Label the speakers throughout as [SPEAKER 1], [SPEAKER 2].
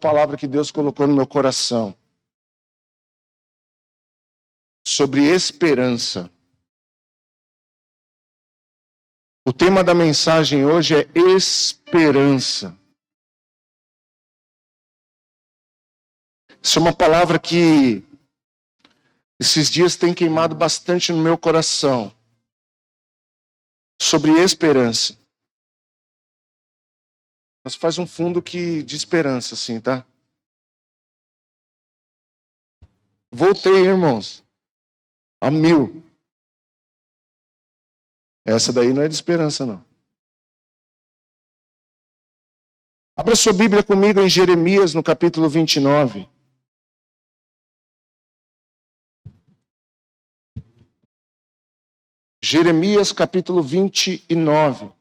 [SPEAKER 1] palavra que Deus colocou no meu coração. Sobre esperança. O tema da mensagem hoje é esperança. Essa é uma palavra que esses dias tem queimado bastante no meu coração. Sobre esperança. Mas faz um fundo de esperança, assim, tá? Voltei, irmãos. A 1000. Essa daí não é de esperança, não. Abra sua Bíblia comigo em Jeremias, no capítulo 29. Jeremias, capítulo 29.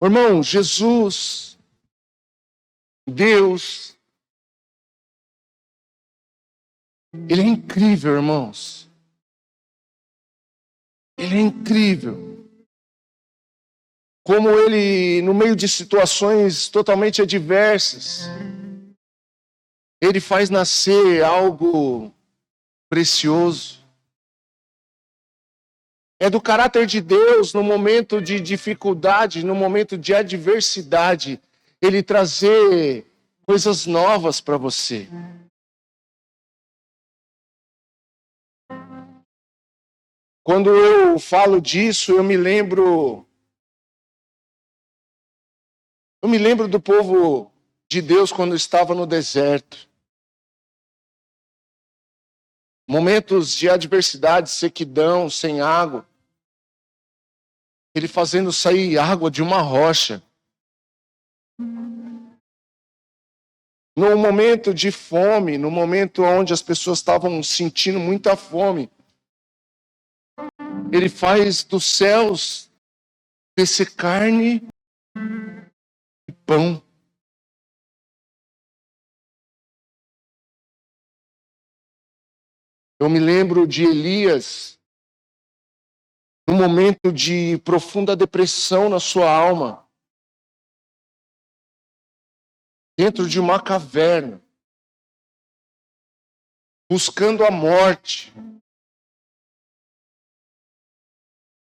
[SPEAKER 1] Irmão, Jesus, Deus, Ele é incrível, irmãos. Ele é incrível. Como Ele, no meio de situações totalmente adversas, Ele faz nascer algo precioso. É do caráter de Deus, no momento de dificuldade, no momento de adversidade, Ele trazer coisas novas para você. Quando eu falo disso, eu me lembro do povo de Deus quando estava no deserto. Momentos de adversidade, sequidão, sem água. Ele fazendo sair água de uma rocha. No momento de fome, no momento onde as pessoas estavam sentindo muita fome, Ele faz dos céus descer carne e pão. Eu me lembro de Elias, num momento de profunda depressão na sua alma, dentro de uma caverna, buscando a morte.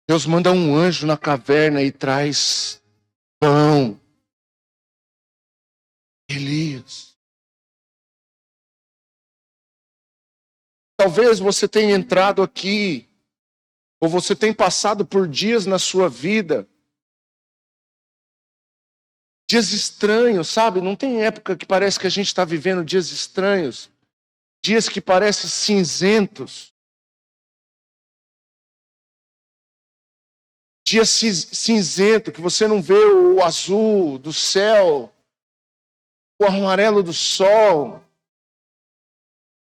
[SPEAKER 1] Deus manda um anjo na caverna e traz pão. Elias. Talvez você tenha entrado aqui, ou você tenha passado por dias na sua vida, dias estranhos, sabe? Não tem época que parece que a gente está vivendo dias estranhos, dias que parecem cinzentos, dia cinzento, que você não vê o azul do céu, o amarelo do sol.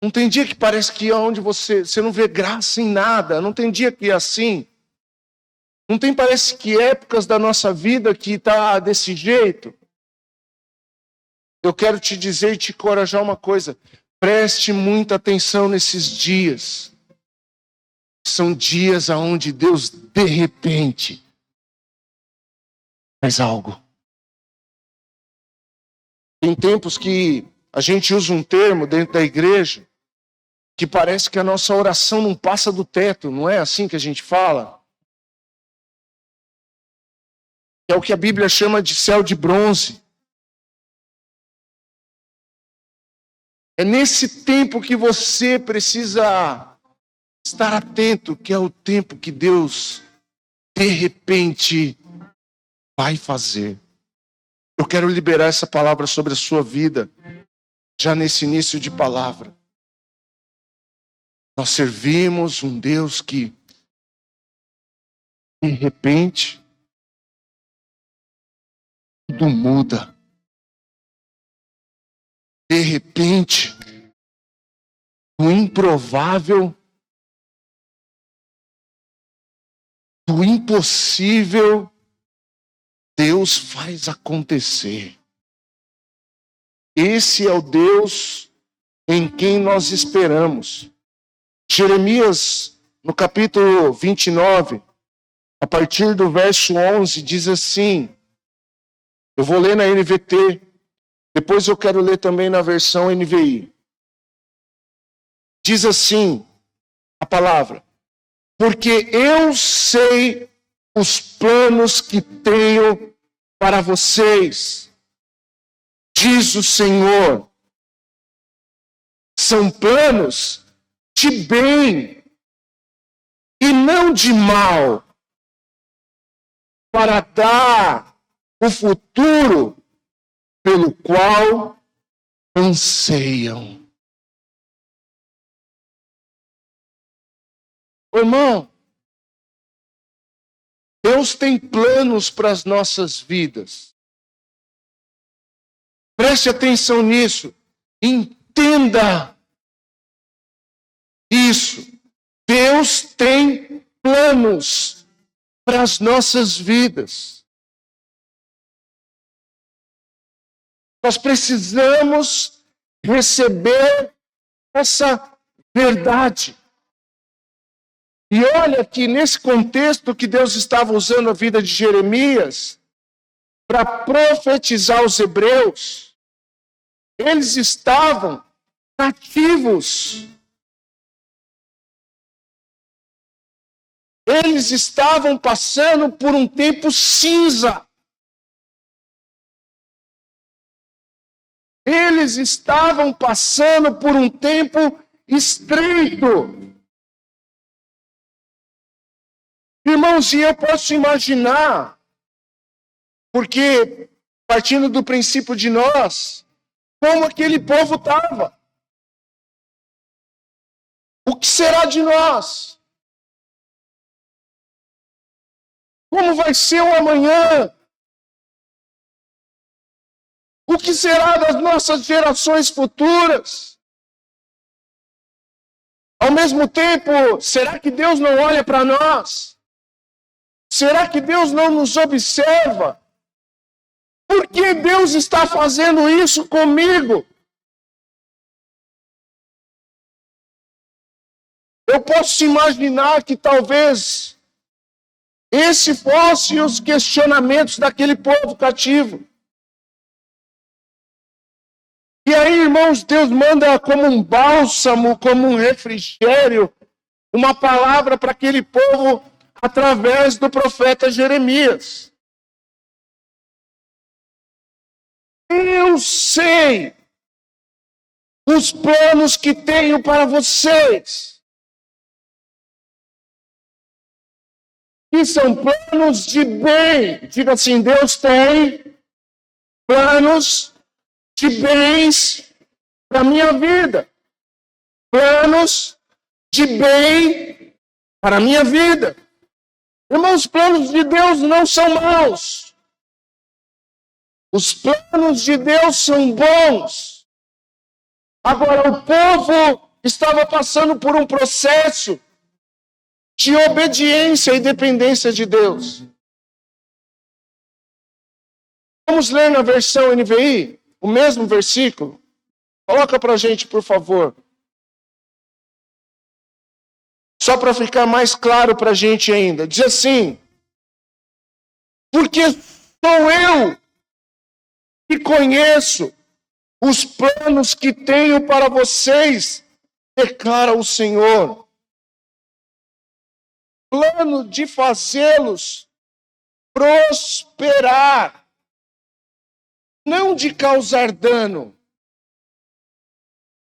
[SPEAKER 1] Não tem dia que parece que onde você não vê graça em nada. Não tem dia que é assim. Não tem, parece que épocas da nossa vida que está desse jeito. Eu quero te dizer e te encorajar uma coisa. Preste muita atenção nesses dias. São dias onde Deus, de repente, faz algo. Tem tempos que a gente usa um termo dentro da igreja que parece que a nossa oração não passa do teto, não é assim que a gente fala? É o que a Bíblia chama de céu de bronze. É nesse tempo que você precisa estar atento, que é o tempo que Deus, de repente, vai fazer. Eu quero liberar essa palavra sobre a sua vida, já nesse início de palavra. Nós servimos um Deus que, de repente, tudo muda. De repente, o improvável, o impossível, Deus faz acontecer. Esse é o Deus em quem nós esperamos. Jeremias, no capítulo 29, a partir do verso 11, diz assim, eu vou ler na NVT, depois eu quero ler também na versão NVI. Diz assim a palavra: porque eu sei os planos que tenho para vocês, diz o Senhor. São planos de bem e não de mal, para dar o futuro pelo qual anseiam. Irmão, Deus tem planos para as nossas vidas. Preste atenção nisso. Entenda isso. Deus tem planos para as nossas vidas. Nós precisamos receber essa verdade. E olha que nesse contexto que Deus estava usando a vida de Jeremias para profetizar os hebreus, eles estavam cativos. Eles estavam passando por um tempo cinza. Eles estavam passando por um tempo estreito. Irmãos, e eu posso imaginar, porque partindo do princípio de nós, como aquele povo estava. O que será de nós? Como vai ser o amanhã? O que será das nossas gerações futuras? Ao mesmo tempo, será que Deus não olha para nós? Será que Deus não nos observa? Por que Deus está fazendo isso comigo? Eu posso imaginar que talvez esse fosse os questionamentos daquele povo cativo. E aí, irmãos, Deus manda como um bálsamo, como um refrigério, uma palavra para aquele povo através do profeta Jeremias. Eu sei os planos que tenho para vocês. E são planos de bem. Diga assim, Deus tem planos de bens para a minha vida. Planos de bem para a minha vida. Irmãos, os planos de Deus não são maus. Os planos de Deus são bons. Agora, o povo estava passando por um processo de obediência e dependência de Deus. Vamos ler na versão NVI, o mesmo versículo. Coloca para a gente, por favor. Só para ficar mais claro para a gente ainda. Diz assim: porque sou eu que conheço os planos que tenho para vocês, declara o Senhor. Plano de fazê-los prosperar, não de causar dano.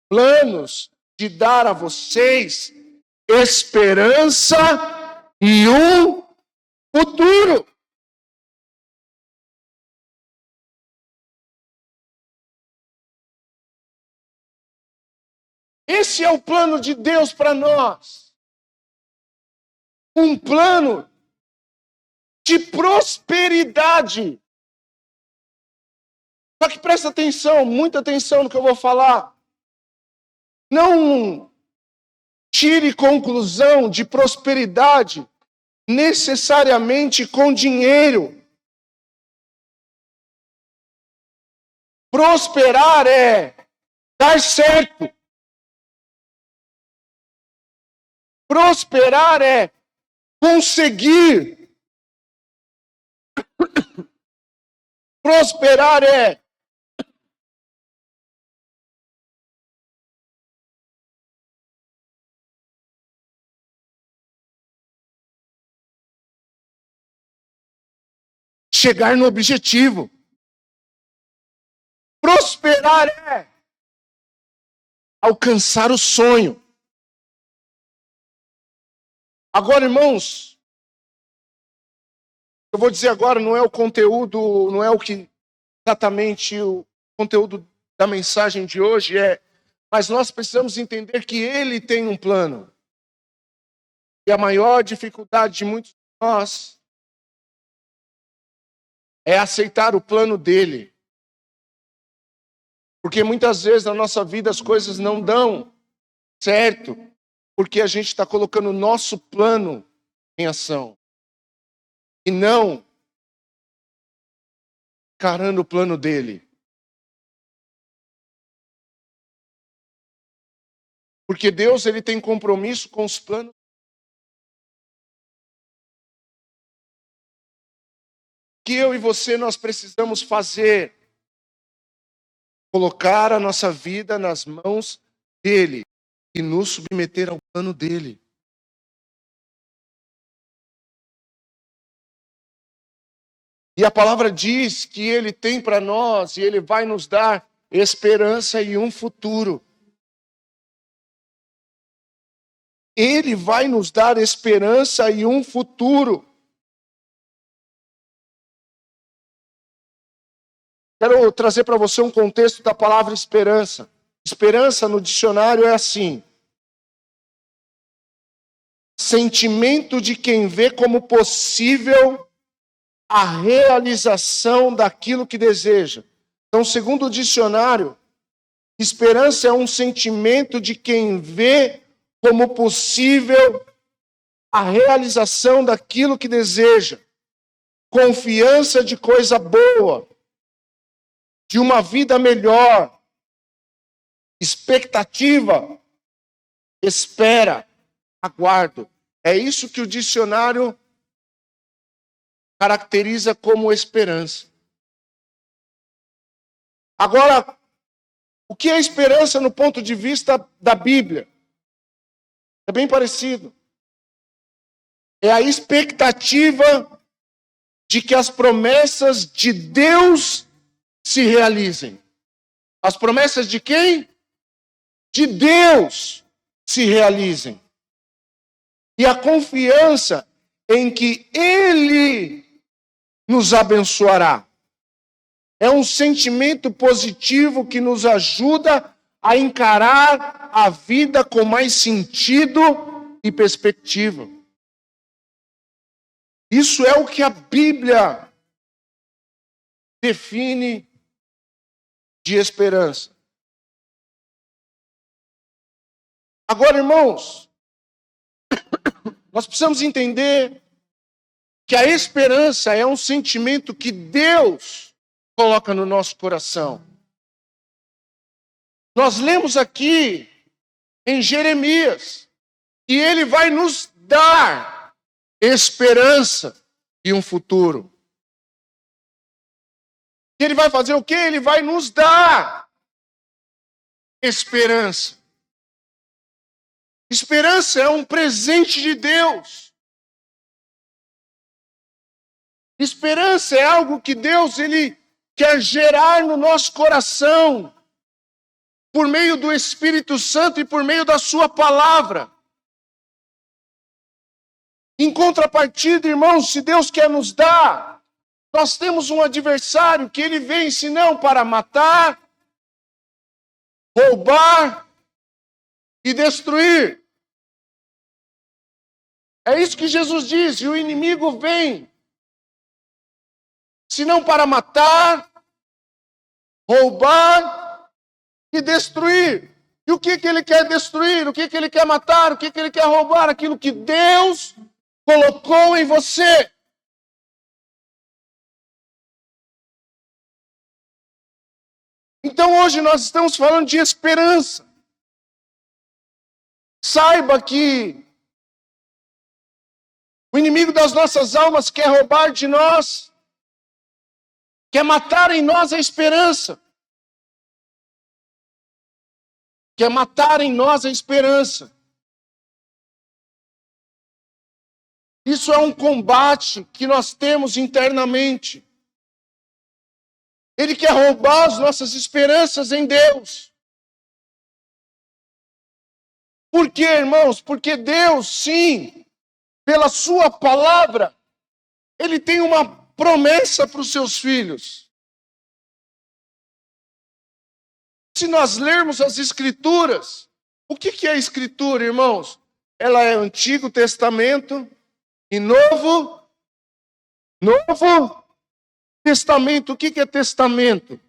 [SPEAKER 1] Planos de dar a vocês esperança e um futuro. Esse é o plano de Deus para nós. Um plano de prosperidade. Só que presta atenção, muita atenção no que eu vou falar. Não tire conclusão de prosperidade necessariamente com dinheiro. Prosperar é dar certo. Prosperar é conseguir Prosperar é chegar no objetivo. Prosperar é alcançar o sonho. Agora, irmãos, eu vou dizer agora, não é o conteúdo, não é o que exatamente o conteúdo da mensagem de hoje mas nós precisamos entender que Ele tem um plano. E a maior dificuldade de muitos de nós é aceitar o plano dele. Porque muitas vezes na nossa vida as coisas não dão certo, porque a gente está colocando o nosso plano em ação. E não encarando o plano dele. Porque Deus, ele tem compromisso com os planos. Que eu e você nós precisamos fazer. Colocar a nossa vida nas mãos dele e nos submeter ao plano dele. E a palavra diz que ele tem para nós e ele vai nos dar esperança e um futuro. Ele vai nos dar esperança e um futuro. Quero trazer para você um contexto da palavra esperança. Esperança no dicionário é assim: sentimento de quem vê como possível a realização daquilo que deseja. Então, segundo o dicionário, esperança é um sentimento de quem vê como possível a realização daquilo que deseja. Confiança de coisa boa, de uma vida melhor, expectativa, espera, aguardo. É isso que o dicionário caracteriza como esperança. Agora, o que é esperança no ponto de vista da Bíblia? É bem parecido. É a expectativa de que as promessas de Deus se realizem. As promessas de quem? De Deus se realizem. E a confiança em que Ele nos abençoará. É um sentimento positivo que nos ajuda a encarar a vida com mais sentido e perspectiva. Isso é o que a Bíblia define de esperança. Agora, irmãos, nós precisamos entender que a esperança é um sentimento que Deus coloca no nosso coração. Nós lemos aqui em Jeremias que ele vai nos dar esperança e um futuro. Ele vai fazer o quê? Ele vai nos dar esperança. Esperança é um presente de Deus. Esperança é algo que Deus ele quer gerar no nosso coração por meio do Espírito Santo e por meio da sua palavra. Em contrapartida, irmãos, se Deus quer nos dar, nós temos um adversário que ele vem, se não para matar, roubar e destruir. É isso que Jesus diz, e o inimigo vem, se não para matar, roubar e destruir. E o que ele quer destruir? O que ele quer matar? O que ele quer roubar? Aquilo que Deus colocou em você. Então hoje nós estamos falando de esperança. Saiba que o inimigo das nossas almas quer roubar de nós Quer matar em nós a esperança. Quer matar em nós a esperança. Isso é um combate que nós temos internamente. Ele quer roubar as nossas esperanças em Deus. Por quê, irmãos? Porque Deus, sim, pela sua palavra, Ele tem uma promessa para os seus filhos. Se nós lermos as Escrituras, o que é a Escritura, irmãos? Ela é Antigo Testamento e Novo Testamento. O que é testamento?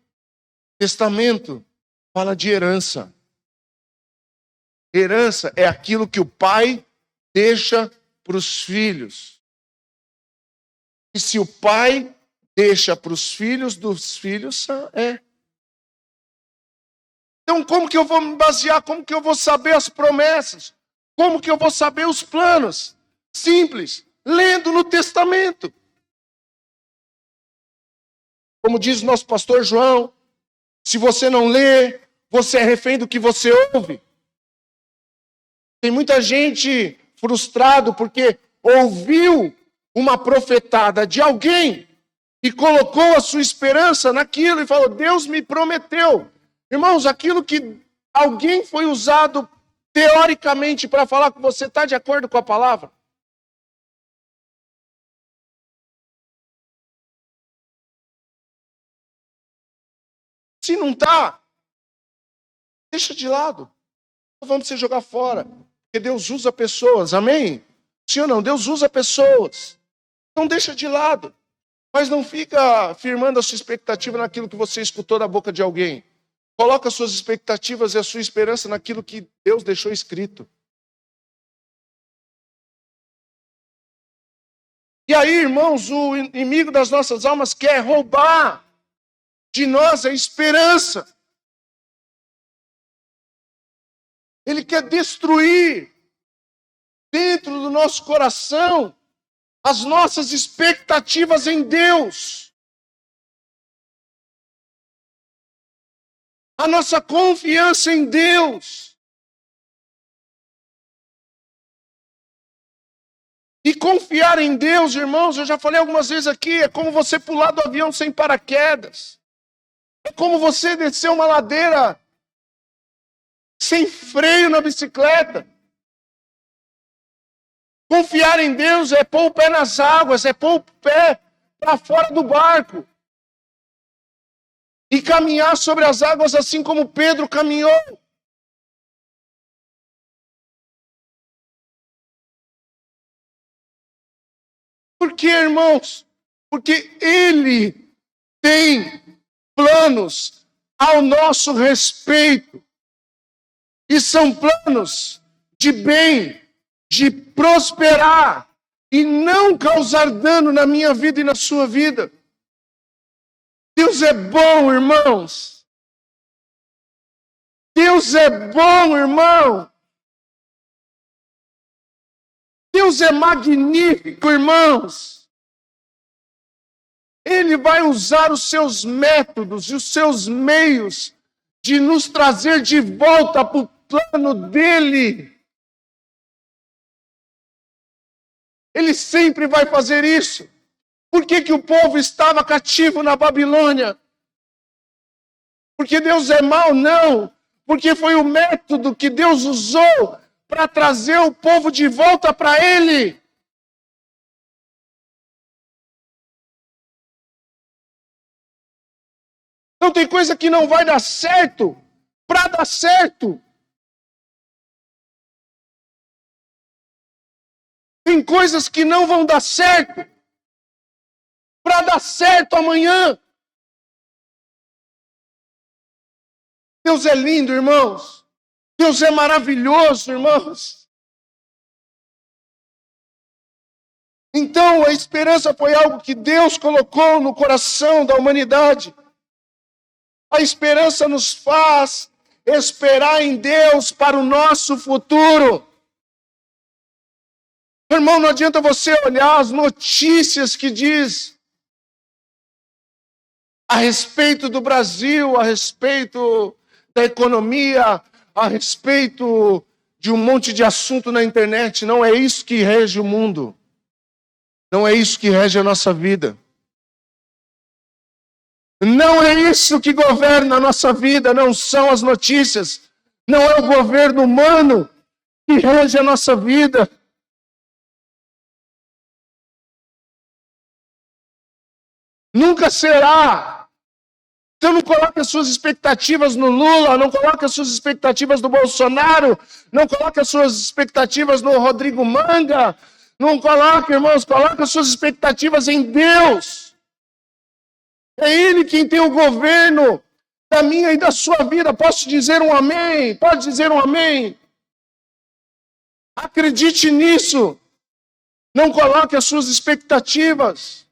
[SPEAKER 1] Testamento fala de herança. Herança é aquilo que o pai deixa para os filhos. E se o pai deixa para os filhos dos filhos, é. Então, como que eu vou me basear? Como que eu vou saber as promessas? Como que eu vou saber os planos? Simples, lendo no Testamento. Como diz o nosso pastor João, se você não lê, você é refém do que você ouve. Tem muita gente frustrado porque ouviu uma profetada de alguém e colocou a sua esperança naquilo e falou, Deus me prometeu. Irmãos, aquilo que alguém foi usado teoricamente para falar com você, está de acordo com a palavra? Se não está, deixa de lado. Não vamos se jogar fora. Porque Deus usa pessoas, amém? Sim ou não? Deus usa pessoas. Então deixa de lado. Mas não fica firmando a sua expectativa naquilo que você escutou da boca de alguém. Coloca as suas expectativas e a sua esperança naquilo que Deus deixou escrito. E aí, irmãos, o inimigo das nossas almas quer roubar de nós a esperança. Ele quer destruir dentro do nosso coração as nossas expectativas em Deus. A nossa confiança em Deus. E confiar em Deus, irmãos, eu já falei algumas vezes aqui, é como você pular do avião sem paraquedas. É como você descer uma ladeira sem freio na bicicleta. Confiar em Deus é pôr o pé nas águas, é pôr o pé para fora do barco. E caminhar sobre as águas assim como Pedro caminhou. Por quê, irmãos? Porque Ele tem planos ao nosso respeito. E são planos de bem, de prosperar e não causar dano na minha vida e na sua vida. Deus é bom, irmãos. Deus é bom, irmão. Deus é magnífico, irmãos. Ele vai usar os seus métodos e os seus meios de nos trazer de volta para o plano dele. Ele sempre vai fazer isso. Por que o povo estava cativo na Babilônia? Porque Deus é mau? Não. Porque foi o método que Deus usou para trazer o povo de volta para Ele. Não tem coisa que não vai dar certo para dar certo. Tem coisas que não vão dar certo para dar certo amanhã. Deus é lindo, irmãos. Deus é maravilhoso, irmãos. Então, a esperança foi algo que Deus colocou no coração da humanidade. A esperança nos faz esperar em Deus para o nosso futuro. Irmão, não adianta você olhar as notícias que diz a respeito do Brasil, a respeito da economia, a respeito de um monte de assunto na internet. Não é isso que rege o mundo. Não é isso que rege a nossa vida. Não é isso que governa a nossa vida, não são as notícias. Não é o governo humano que rege a nossa vida. Nunca será. Então não coloque as suas expectativas no Lula, não coloque as suas expectativas no Bolsonaro, não coloque as suas expectativas no Rodrigo Manga. Não coloque, irmãos, coloque as suas expectativas em Deus. É Ele quem tem o governo da minha e da sua vida. Posso dizer um amém? Pode dizer um amém? Acredite nisso. Não coloque as suas expectativas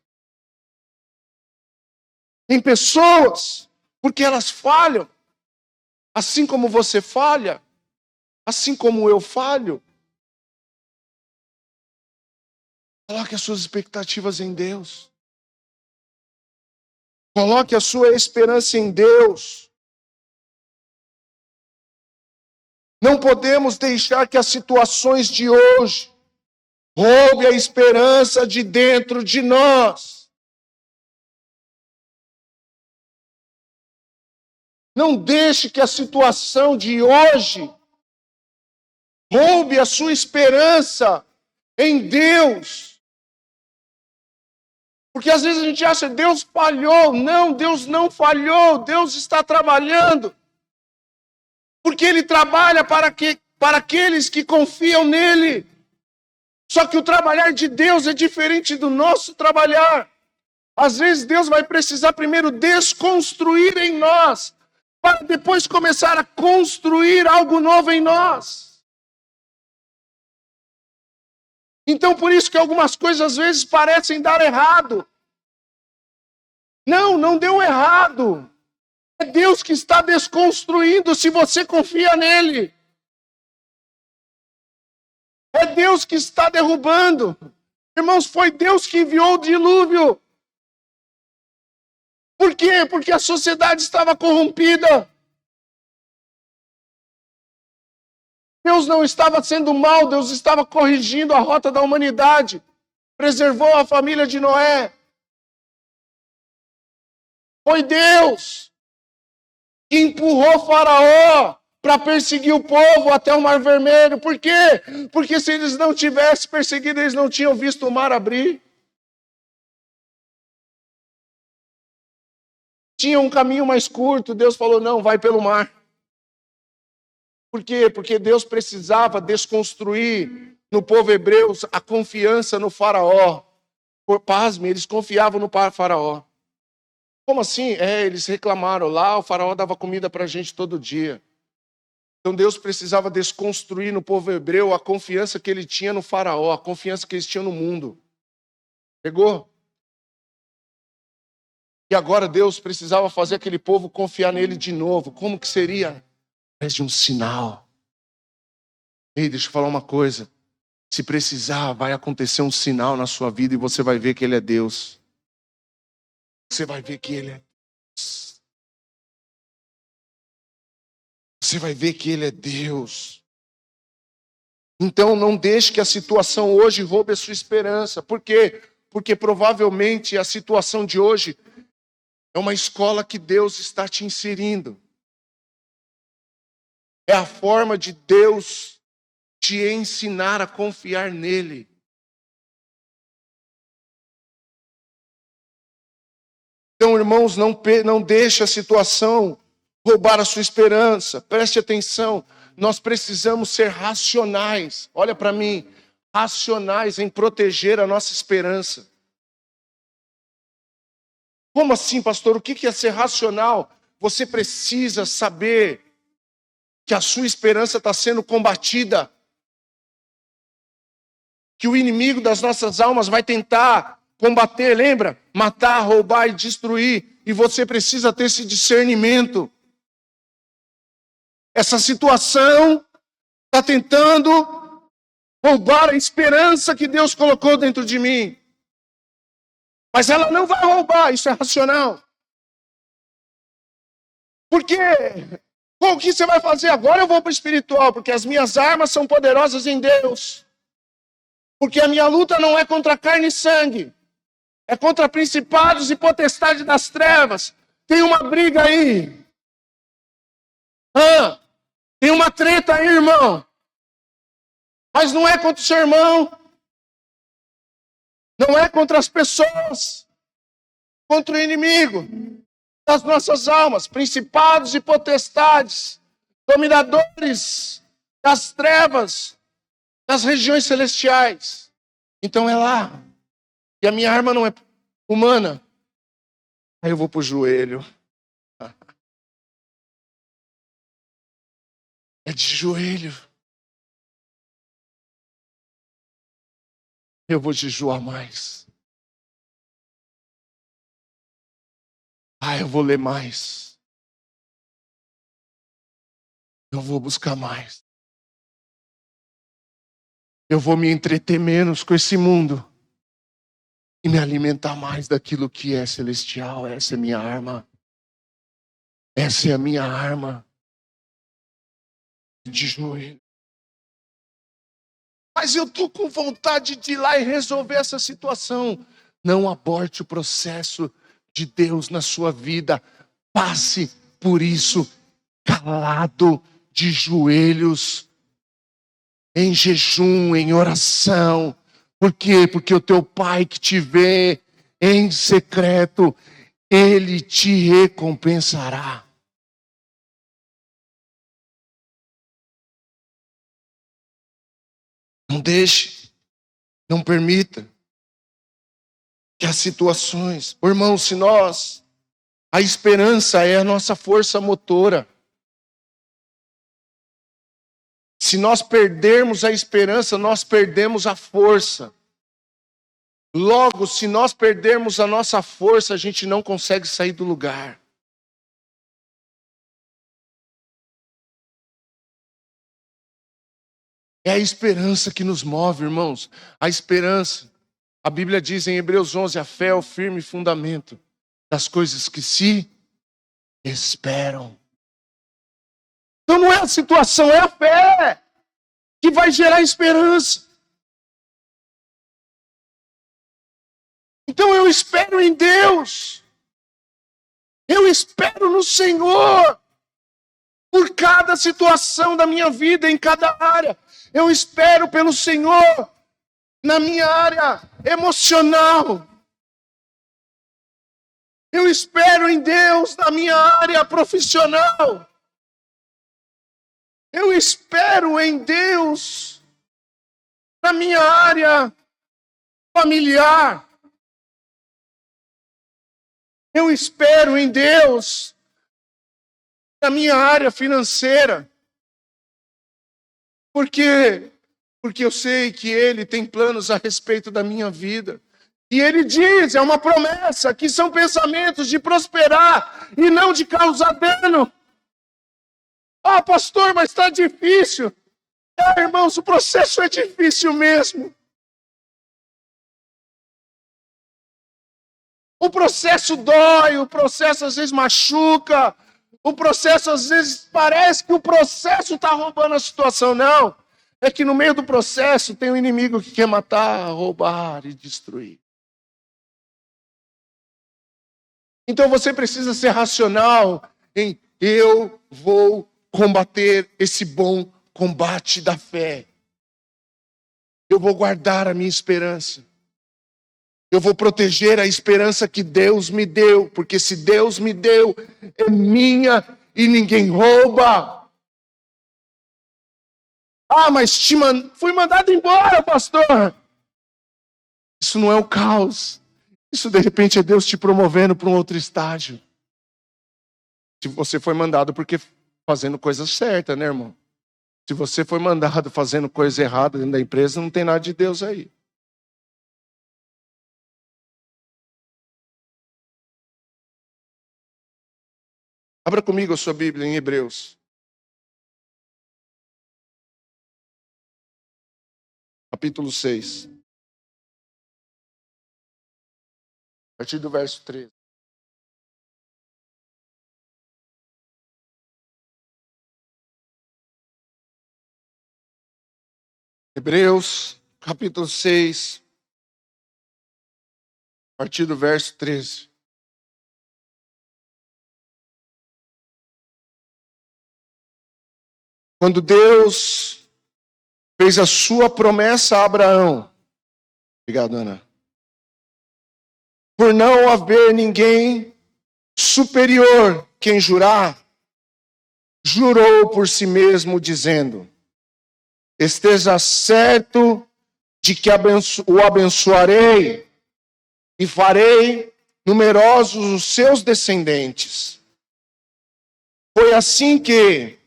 [SPEAKER 1] em pessoas, porque elas falham. Assim como você falha, assim como eu falho. Coloque as suas expectativas em Deus. Coloque a sua esperança em Deus. Não podemos deixar que as situações de hoje roubem a esperança de dentro de nós. Não deixe que a situação de hoje roube a sua esperança em Deus. Porque às vezes a gente acha que Deus falhou. Não, Deus não falhou. Deus está trabalhando. Porque Ele trabalha para aqueles que confiam nele. Só que o trabalhar de Deus é diferente do nosso trabalhar. Às vezes Deus vai precisar primeiro desconstruir em nós, para depois começar a construir algo novo em nós. Então, por isso que algumas coisas às vezes parecem dar errado. Não, não deu errado. É Deus que está desconstruindo se você confia nele. É Deus que está derrubando. Irmãos, foi Deus que enviou o dilúvio. Por quê? Porque a sociedade estava corrompida. Deus não estava sendo mal, Deus estava corrigindo a rota da humanidade. Preservou a família de Noé. Foi Deus que empurrou Faraó para perseguir o povo até o Mar Vermelho. Por quê? Porque se eles não tivessem perseguido, eles não tinham visto o mar abrir. Tinha um caminho mais curto, Deus falou, não, vai pelo mar. Por quê? Porque Deus precisava desconstruir no povo hebreu a confiança no Faraó. Pasme, eles confiavam no Faraó. Como assim? Eles reclamaram lá, o Faraó dava comida para a gente todo dia. Então Deus precisava desconstruir no povo hebreu a confiança que ele tinha no Faraó, a confiança que eles tinham no mundo. Pegou? E agora Deus precisava fazer aquele povo confiar nele de novo. Como que seria? Através de um sinal. Ei, deixa eu falar uma coisa. Se precisar, vai acontecer um sinal na sua vida e você vai ver que Ele é Deus. Você vai ver que Ele é Deus. Você vai ver que Ele é Deus. Então não deixe que a situação hoje roube a sua esperança. Por quê? Porque provavelmente a situação de hoje é uma escola que Deus está te inserindo. É a forma de Deus te ensinar a confiar nele. Então, irmãos, não deixe a situação roubar a sua esperança. Preste atenção, nós precisamos ser racionais. Olha para mim, racionais em proteger a nossa esperança. Como assim, pastor? O que é ser racional? Você precisa saber que a sua esperança está sendo combatida. Que o inimigo das nossas almas vai tentar combater, lembra? Matar, roubar e destruir. E você precisa ter esse discernimento. Essa situação está tentando roubar a esperança que Deus colocou dentro de mim. Mas ela não vai roubar, isso é racional. Porque o que você vai fazer agora? Eu vou para o espiritual, porque as minhas armas são poderosas em Deus. Porque a minha luta não é contra carne e sangue, é contra principados e potestades das trevas. Tem uma briga aí. Tem uma treta aí, irmão. Mas não é contra o seu irmão. Não é contra as pessoas. Contra o inimigo das nossas almas. Principados e potestades. Dominadores das trevas. Das regiões celestiais. Então é lá. E a minha arma não é humana. Aí eu vou pro joelho. É de joelho. Eu vou jejuar mais. Eu vou ler mais. Eu vou buscar mais. Eu vou me entreter menos com esse mundo. E me alimentar mais daquilo que é celestial. Essa é minha arma. Essa é a minha arma. De joelho. Mas eu estou com vontade de ir lá e resolver essa situação. Não aborte o processo de Deus na sua vida. Passe por isso calado, de joelhos, em jejum, em oração. Por quê? Porque o teu Pai que te vê em secreto, Ele te recompensará. Não deixe, não permita que as situações... Irmão, a esperança é a nossa força motora. Se nós perdermos a esperança, nós perdemos a força. Logo, se nós perdermos a nossa força, a gente não consegue sair do lugar. É a esperança que nos move, irmãos. A esperança. A Bíblia diz em Hebreus 11, a fé é o firme fundamento das coisas que se esperam. Então não é a situação, é a fé que vai gerar esperança. Então eu espero em Deus. Eu espero no Senhor. Por cada situação da minha vida, em cada área. Eu espero pelo Senhor na minha área emocional. Eu espero em Deus na minha área profissional. Eu espero em Deus na minha área familiar. Eu espero em Deus na minha área financeira. Por quê? Porque eu sei que Ele tem planos a respeito da minha vida. E Ele diz, é uma promessa, que são pensamentos de prosperar e não de causar dano. Pastor, mas está difícil. Irmãos, o processo é difícil mesmo. O processo dói, o processo às vezes machuca, o processo às vezes parece que o processo está roubando a situação. Não, é que no meio do processo tem um inimigo que quer matar, roubar e destruir. Então você precisa ser racional em eu vou combater esse bom combate da fé. Eu vou guardar a minha esperança. Eu vou proteger a esperança que Deus me deu, porque se Deus me deu, é minha e ninguém rouba. Mas fui mandado embora, pastor. Isso não é o caos. Isso de repente é Deus te promovendo para um outro estágio. Se você foi mandado porque fazendo coisa certa, né, irmão? Se você foi mandado fazendo coisa errada dentro da empresa, não tem nada de Deus aí. Abra comigo a sua Bíblia em Hebreus. Capítulo 6. A partir do verso 13. Hebreus, capítulo 6, a partir do verso 13. Quando Deus fez a sua promessa a Abraão, obrigado, Ana, por não haver ninguém superior quem jurar, jurou por si mesmo, dizendo: esteja certo de que o abençoarei e farei numerosos os seus descendentes. Foi assim que,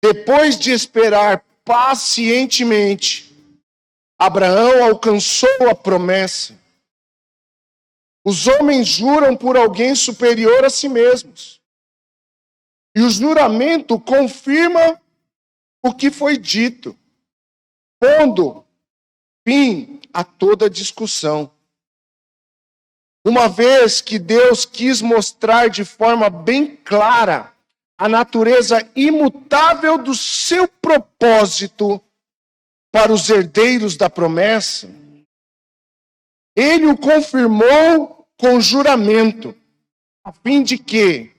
[SPEAKER 1] depois de esperar pacientemente, Abraão alcançou a promessa. Os homens juram por alguém superior a si mesmos. E o juramento confirma o que foi dito, pondo fim a toda discussão. Uma vez que Deus quis mostrar de forma bem clara a natureza imutável do seu propósito para os herdeiros da promessa, ele o confirmou com juramento, a fim de que,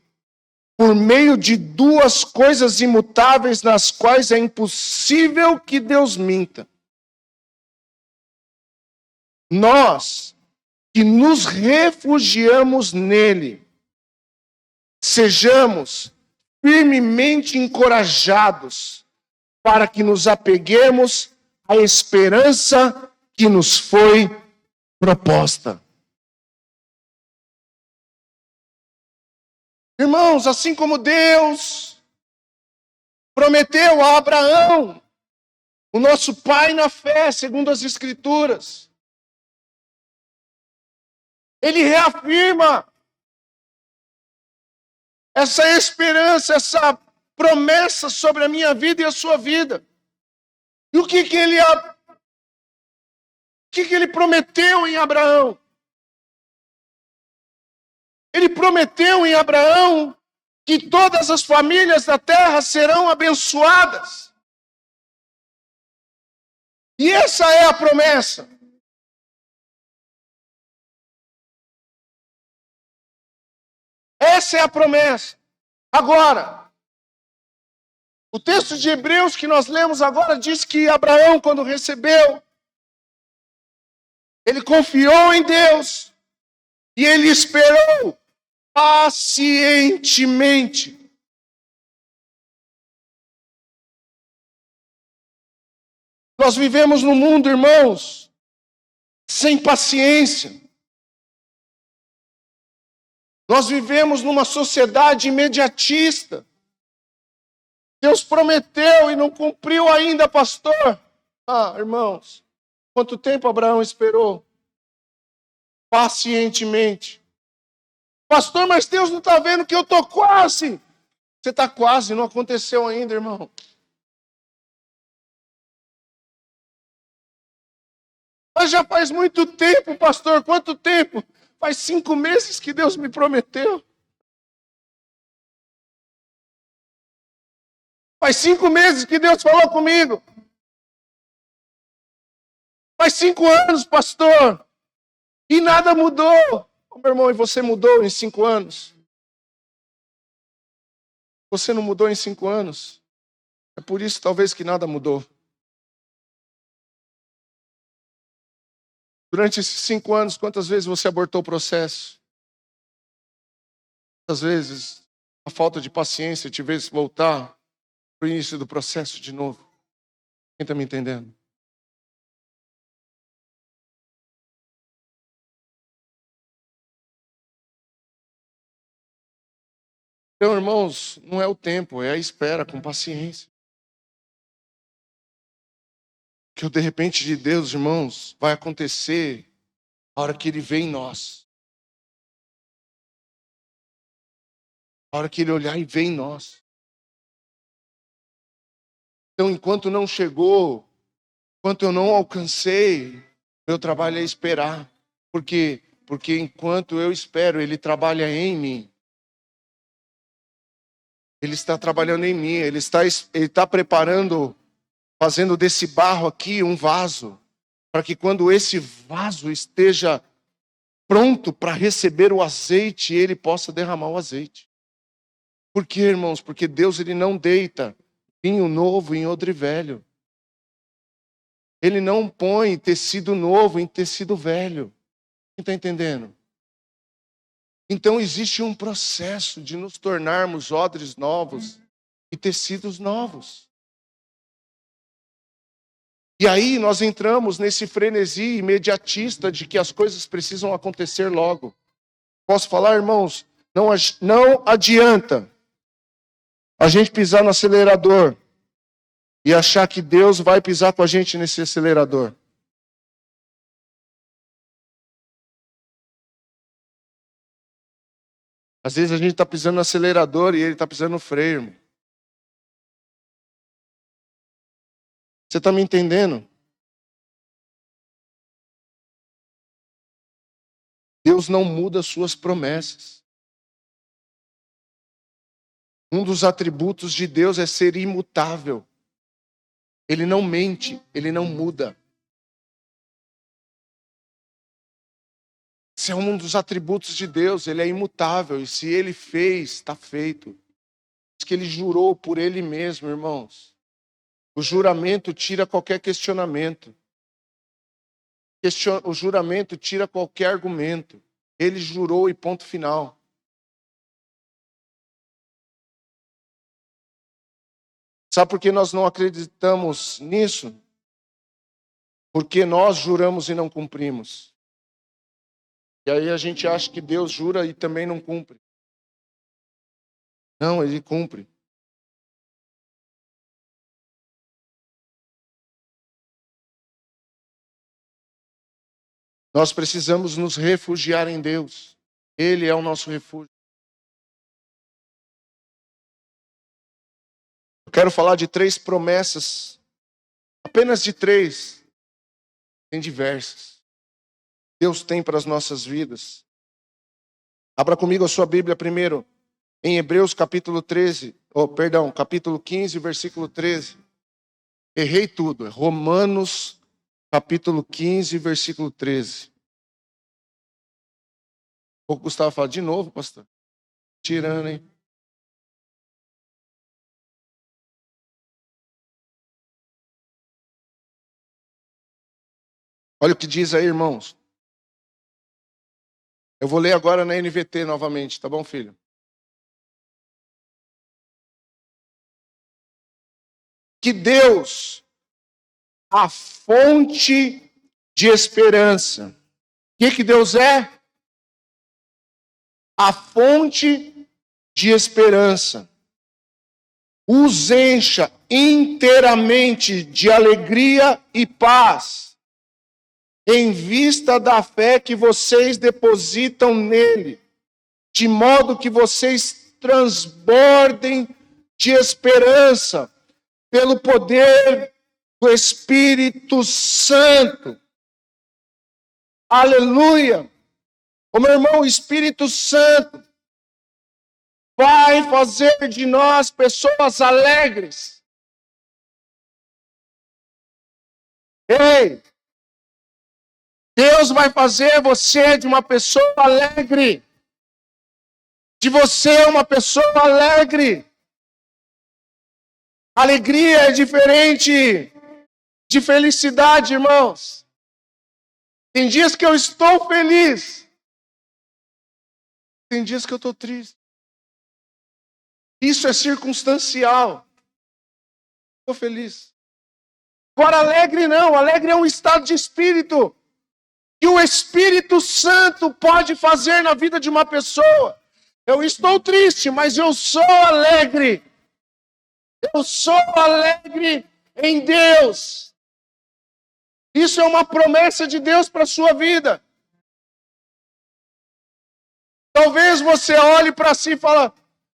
[SPEAKER 1] por meio de duas coisas imutáveis nas quais é impossível que Deus minta, nós que nos refugiamos nele, sejamos firmemente encorajados para que nos apeguemos à esperança que nos foi proposta. Irmãos, assim como Deus prometeu a Abraão, o nosso pai na fé, segundo as Escrituras, ele reafirma essa esperança, essa promessa sobre a minha vida e a sua vida. E o que ele prometeu em Abraão? Ele prometeu em Abraão que todas as famílias da terra serão abençoadas. E essa é a promessa. Essa é a promessa. Agora, o texto de Hebreus que nós lemos agora diz que Abraão, quando recebeu, ele confiou em Deus e ele esperou pacientemente. Nós vivemos num mundo, irmãos, sem paciência. Nós vivemos numa sociedade imediatista. Deus prometeu e não cumpriu ainda, pastor. Irmãos, quanto tempo Abraão esperou? Pacientemente. Pastor, mas Deus não está vendo que eu estou quase. Você está quase, não aconteceu ainda, irmão. Mas já faz muito tempo, pastor. Quanto tempo? Faz 5 meses que Deus me prometeu. Faz 5 meses que Deus falou comigo. Faz 5 anos, pastor. E nada mudou. Meu irmão, e você mudou em 5 anos? Você não mudou em 5 anos? É por isso, talvez, que nada mudou. Durante esses 5 anos, quantas vezes você abortou o processo? Quantas vezes a falta de paciência te fez voltar para o início do processo de novo? Quem está me entendendo? Então, irmãos, não é o tempo, é a espera com paciência. Que o de repente de Deus, irmãos, vai acontecer a hora que Ele vê em nós. A hora que Ele olhar e vê em nós. Então, enquanto não chegou, enquanto eu não alcancei, meu trabalho é esperar. Por quê? Porque enquanto eu espero, Ele trabalha em mim. Ele está trabalhando em mim, Ele está preparando fazendo desse barro aqui um vaso, para que quando esse vaso esteja pronto para receber o azeite, ele possa derramar o azeite. Por quê, irmãos? Porque Deus, ele não deita vinho novo em odre velho. Ele não põe tecido novo em tecido velho. Quem está entendendo? Então existe um processo de nos tornarmos odres novos e tecidos novos. E aí nós entramos nesse frenesi imediatista de que as coisas precisam acontecer logo. Posso falar, irmãos? Não adianta a gente pisar no acelerador e achar que Deus vai pisar com a gente nesse acelerador. Às vezes a gente está pisando no acelerador e ele está pisando no freio, irmão. Você está me entendendo? Deus não muda suas promessas. Um dos atributos de Deus é ser imutável. Ele não mente, ele não muda. Esse é um dos atributos de Deus, ele é imutável. E se ele fez, está feito. Diz que ele jurou por ele mesmo, irmãos. O juramento tira qualquer questionamento. O juramento tira qualquer argumento. Ele jurou e ponto final. Sabe por que nós não acreditamos nisso? Porque nós juramos e não cumprimos. E aí a gente acha que Deus jura e também não cumpre. Não, ele cumpre. Nós precisamos nos refugiar em Deus. Ele é o nosso refúgio. Eu quero falar de 3 promessas. Apenas de 3. Tem diversas. Deus tem para as nossas vidas. Abra comigo a sua Bíblia primeiro. Em Hebreus capítulo 15, versículo 13. Errei tudo. É Romanos capítulo 15, versículo 13. O Gustavo fala de novo, pastor. Tirando, hein? Olha o que diz aí, irmãos. Eu vou ler agora na NVT novamente, tá bom, filho? Que Deus, a fonte de esperança. O que Deus é? A fonte de esperança. Os encha inteiramente de alegria e paz, em vista da fé que vocês depositam nele, de modo que vocês transbordem de esperança pelo poder do Espírito Santo. Aleluia! O meu irmão, o Espírito Santo vai fazer de nós pessoas alegres. Ei! Deus vai fazer você de uma pessoa alegre. De você uma pessoa alegre. Alegria é diferente de felicidade, irmãos. Tem dias que eu estou feliz. Tem dias que eu estou triste. Isso é circunstancial. Estou feliz. Agora, alegre não. Alegre é um estado de espírito que o Espírito Santo pode fazer na vida de uma pessoa. Eu estou triste, mas eu sou alegre. Eu sou alegre em Deus. Isso é uma promessa de Deus para a sua vida. Talvez você olhe para si e fale,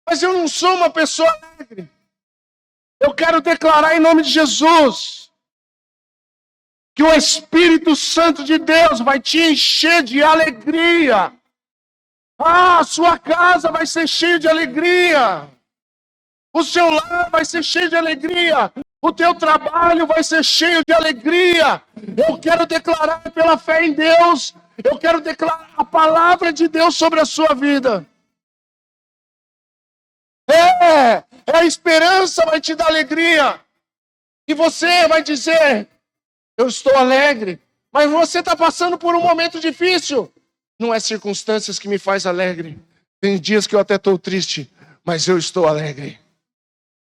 [SPEAKER 1] mas eu não sou uma pessoa alegre. Eu quero declarar em nome de Jesus que o Espírito Santo de Deus vai te encher de alegria. A sua casa vai ser cheia de alegria. O seu lar vai ser cheio de alegria. O teu trabalho vai ser cheio de alegria. Eu quero declarar pela fé em Deus. Eu quero declarar a palavra de Deus sobre a sua vida. A esperança vai te dar alegria. E você vai dizer, eu estou alegre. Mas você está passando por um momento difícil. Não é circunstâncias que me faz alegre. Tem dias que eu até estou triste, mas eu estou alegre.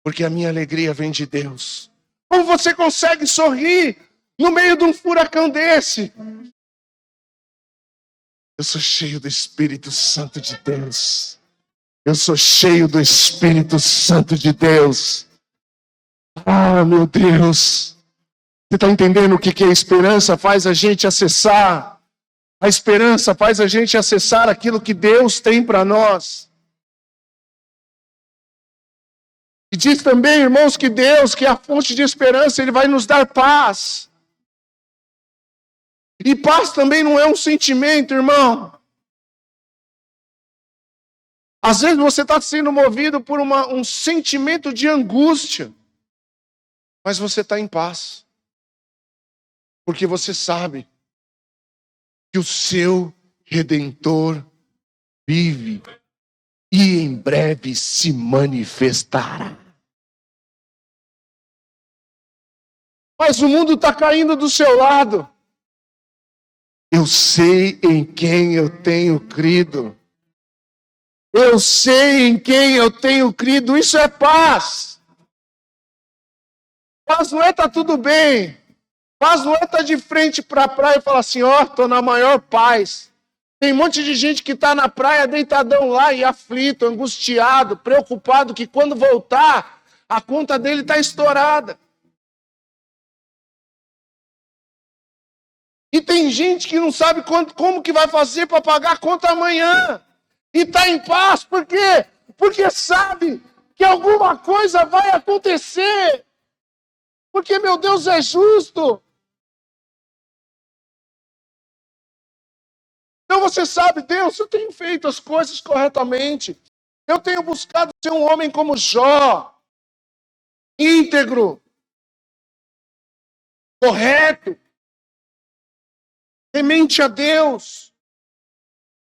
[SPEAKER 1] Porque a minha alegria vem de Deus. Como você consegue sorrir no meio de um furacão desse? Eu sou cheio do Espírito Santo de Deus. Eu sou cheio do Espírito Santo de Deus. Ah, meu Deus. Você está entendendo o que a esperança faz a gente acessar? A esperança faz a gente acessar aquilo que Deus tem para nós. E diz também, irmãos, que Deus, que é a fonte de esperança, Ele vai nos dar paz. E paz também não é um sentimento, irmão. Às vezes você está sendo movido por um sentimento de angústia. Mas você está em paz. Porque você sabe que o seu Redentor vive. E em breve se manifestará. Mas o mundo está caindo do seu lado. Eu sei em quem eu tenho crido. Eu sei em quem eu tenho crido. Isso é paz. Paz não é estar tudo bem. Paz não é estar de frente para a praia e falar assim, estou na maior paz. Tem um monte de gente que está na praia deitadão lá e aflito, angustiado, preocupado que quando voltar, a conta dele está estourada. E tem gente que não sabe como que vai fazer para pagar a conta amanhã. E está em paz, por quê? Porque sabe que alguma coisa vai acontecer. Porque meu Deus é justo. Então você sabe, Deus, eu tenho feito as coisas corretamente. Eu tenho buscado ser um homem como Jó. Íntegro. Correto. Temente a Deus.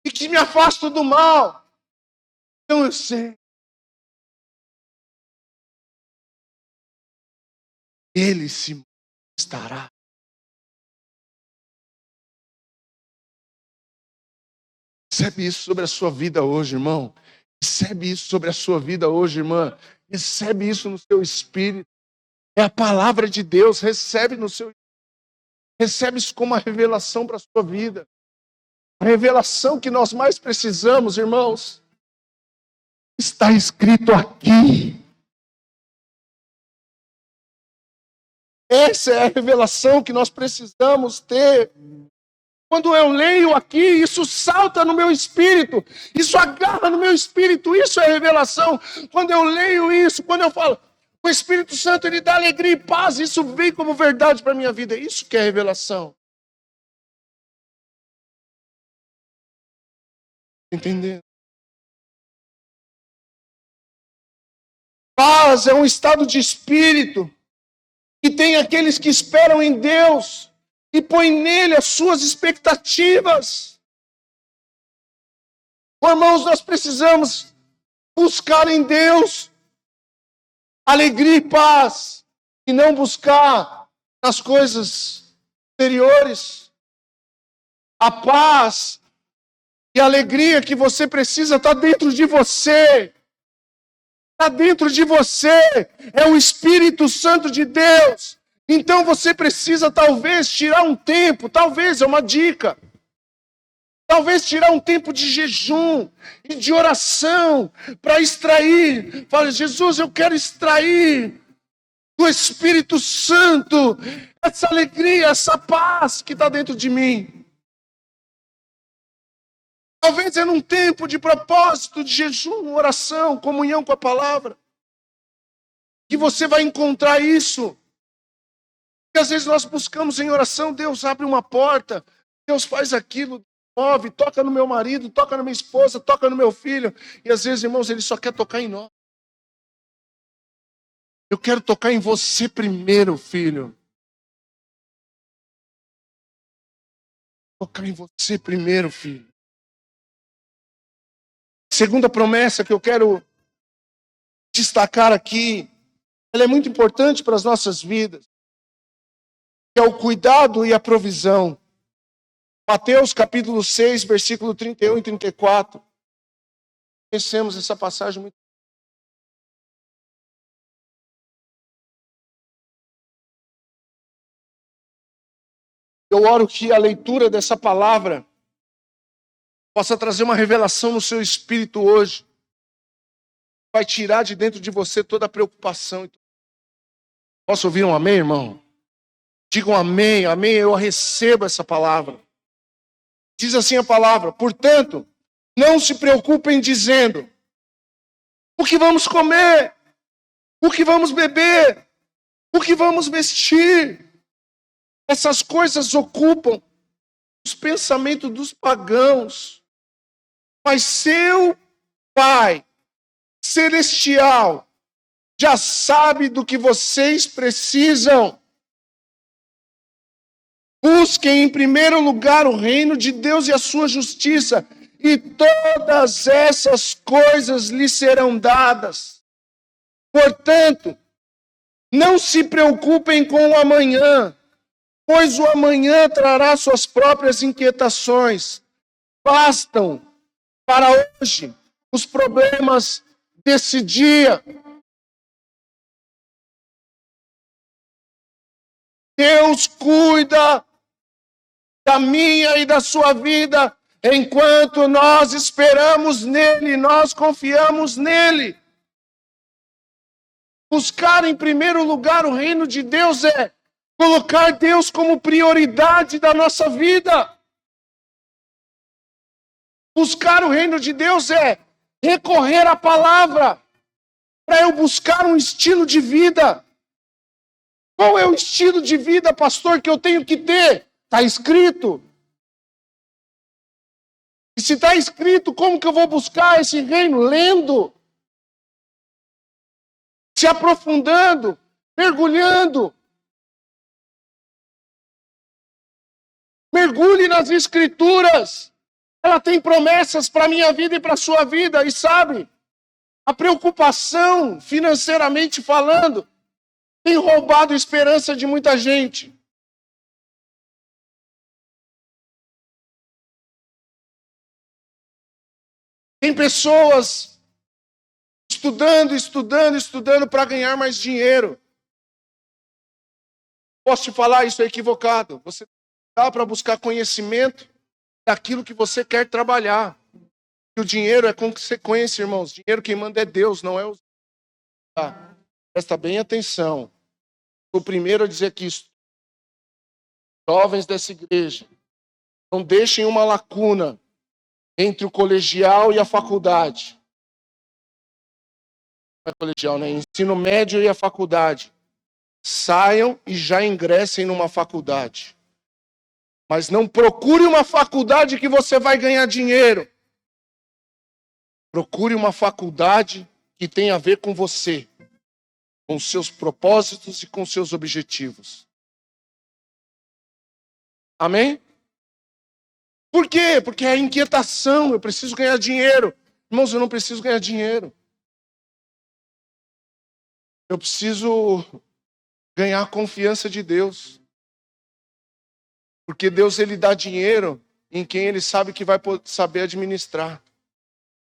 [SPEAKER 1] E que me afasto do mal. Então eu sei. Ele se manifestará. Recebe isso sobre a sua vida hoje, irmão. Recebe isso sobre a sua vida hoje, irmã. Recebe isso no seu espírito. É a palavra de Deus. Recebe no seu. Recebe isso como uma revelação para a sua vida. A revelação que nós mais precisamos, irmãos, está escrito aqui. Essa é a revelação que nós precisamos ter. Quando eu leio aqui, isso salta no meu espírito, isso agarra no meu espírito, isso é revelação. Quando eu leio isso, quando eu falo, o Espírito Santo ele dá alegria e paz, isso vem como verdade para a minha vida. Isso que é revelação. Entendendo? Paz é um estado de espírito que tem aqueles que esperam em Deus e põem nele as suas expectativas. Irmãos, nós precisamos buscar em Deus alegria e paz e não buscar nas coisas exteriores. A paz e a alegria que você precisa está dentro de você. Está dentro de você. É o Espírito Santo de Deus. Então você precisa talvez tirar um tempo, talvez é uma dica. Talvez tirar um tempo de jejum e de oração para extrair. Fala, Jesus, eu quero extrair do Espírito Santo essa alegria, essa paz que está dentro de mim. Talvez é num tempo de propósito, de jejum, oração, comunhão com a palavra, que você vai encontrar isso. E às vezes nós buscamos em oração, Deus abre uma porta, Deus faz aquilo, move, toca no meu marido, toca na minha esposa, toca no meu filho. E às vezes, irmãos, Ele só quer tocar em nós. Eu quero tocar em você primeiro, filho. Tocar em você primeiro, filho. Segunda promessa que eu quero destacar aqui, ela é muito importante para as nossas vidas, que é o cuidado e a provisão. Mateus capítulo 6, versículo 31 e 34. Conhecemos essa passagem muito. Eu oro que a leitura dessa palavra possa trazer uma revelação no seu espírito hoje. Vai tirar de dentro de você toda a preocupação. Posso ouvir um amém, irmão? Digam amém, amém, eu recebo essa palavra. Diz assim a palavra: portanto, não se preocupem dizendo o que vamos comer, o que vamos beber, o que vamos vestir. Essas coisas ocupam os pensamentos dos pagãos. Mas seu Pai Celestial já sabe do que vocês precisam. Busquem em primeiro lugar o reino de Deus e a sua justiça, e todas essas coisas lhes serão dadas. Portanto, não se preocupem com o amanhã, pois o amanhã trará suas próprias inquietações. Bastam para hoje os problemas desse dia. Deus cuida da minha e da sua vida enquanto nós esperamos nele, nós confiamos nele. Buscar em primeiro lugar o reino de Deus é colocar Deus como prioridade da nossa vida. Buscar o reino de Deus é recorrer à palavra para eu buscar um estilo de vida. Qual é o estilo de vida, pastor, que eu tenho que ter? Está escrito. E se está escrito, como que eu vou buscar esse reino? Lendo. Se aprofundando. Mergulhando. Mergulhe nas escrituras. Ela tem promessas para a minha vida e para a sua vida. E sabe, a preocupação, financeiramente falando, tem roubado a esperança de muita gente. Tem pessoas estudando para ganhar mais dinheiro. Posso te falar, isso é equivocado. Você dá para buscar conhecimento daquilo que você quer trabalhar. E o dinheiro é consequência, irmãos. Dinheiro quem manda é Deus, não é os... Presta bem atenção. O primeiro a dizer que jovens dessa igreja, não deixem uma lacuna entre o colegial e a faculdade. Não é colegial, né? Ensino médio e a faculdade. Saiam e já ingressem numa faculdade. Mas não procure uma faculdade que você vai ganhar dinheiro. Procure uma faculdade que tenha a ver com você, com seus propósitos e com seus objetivos. Amém? Por quê? Porque é a inquietação, eu preciso ganhar dinheiro. Irmãos, eu não preciso ganhar dinheiro. Eu preciso ganhar a confiança de Deus. Porque Deus, ele dá dinheiro em quem ele sabe que vai saber administrar.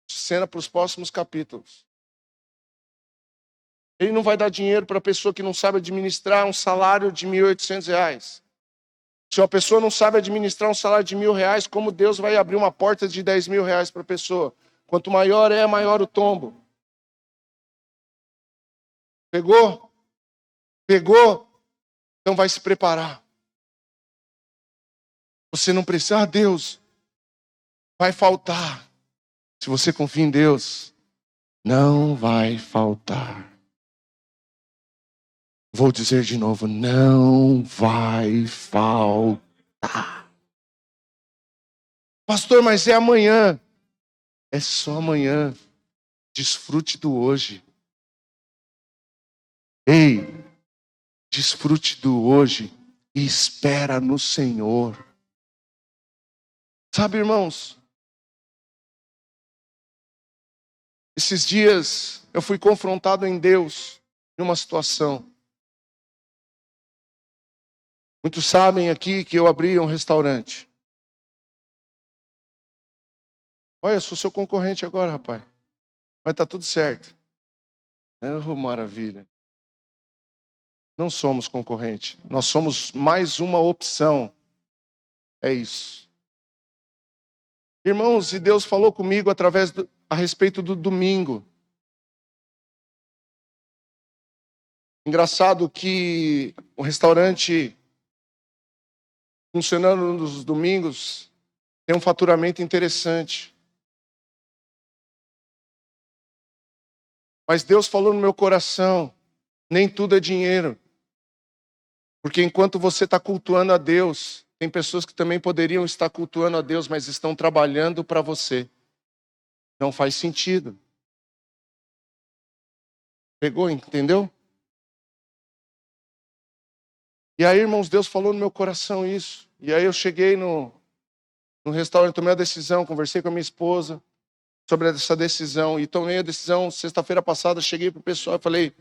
[SPEAKER 1] Cena para os próximos capítulos. Ele não vai dar dinheiro para a pessoa que não sabe administrar um salário de R$1.800. Se uma pessoa não sabe administrar um salário de R$1.000, como Deus vai abrir uma porta de R$10.000 para a pessoa? Quanto maior é, maior o tombo. Pegou? Pegou? Então vai se preparar. Você não precisa, Deus, vai faltar. Se você confia em Deus, não vai faltar. Vou dizer de novo, não vai faltar. Pastor, mas é amanhã. É só amanhã. Desfrute do hoje. Ei, desfrute do hoje e espera no Senhor. Sabe, irmãos, esses dias eu fui confrontado em Deus em uma situação. Muitos sabem aqui que eu abri um restaurante. Olha, eu sou seu concorrente agora, rapaz. Mas tá tudo certo. Oh, maravilha. Não somos concorrente. Nós somos mais uma opção. É isso. Irmãos, e Deus falou comigo a respeito do domingo. Engraçado que o restaurante funcionando nos domingos tem um faturamento interessante. Mas Deus falou no meu coração, nem tudo é dinheiro. Porque enquanto você está cultuando a Deus, tem pessoas que também poderiam estar cultuando a Deus, mas estão trabalhando para você. Não faz sentido. Pegou, entendeu? E aí, irmãos, Deus falou no meu coração isso. E aí eu cheguei no restaurante, tomei a decisão, conversei com a minha esposa sobre essa decisão. E tomei a decisão, sexta-feira passada, cheguei para o pessoal e falei,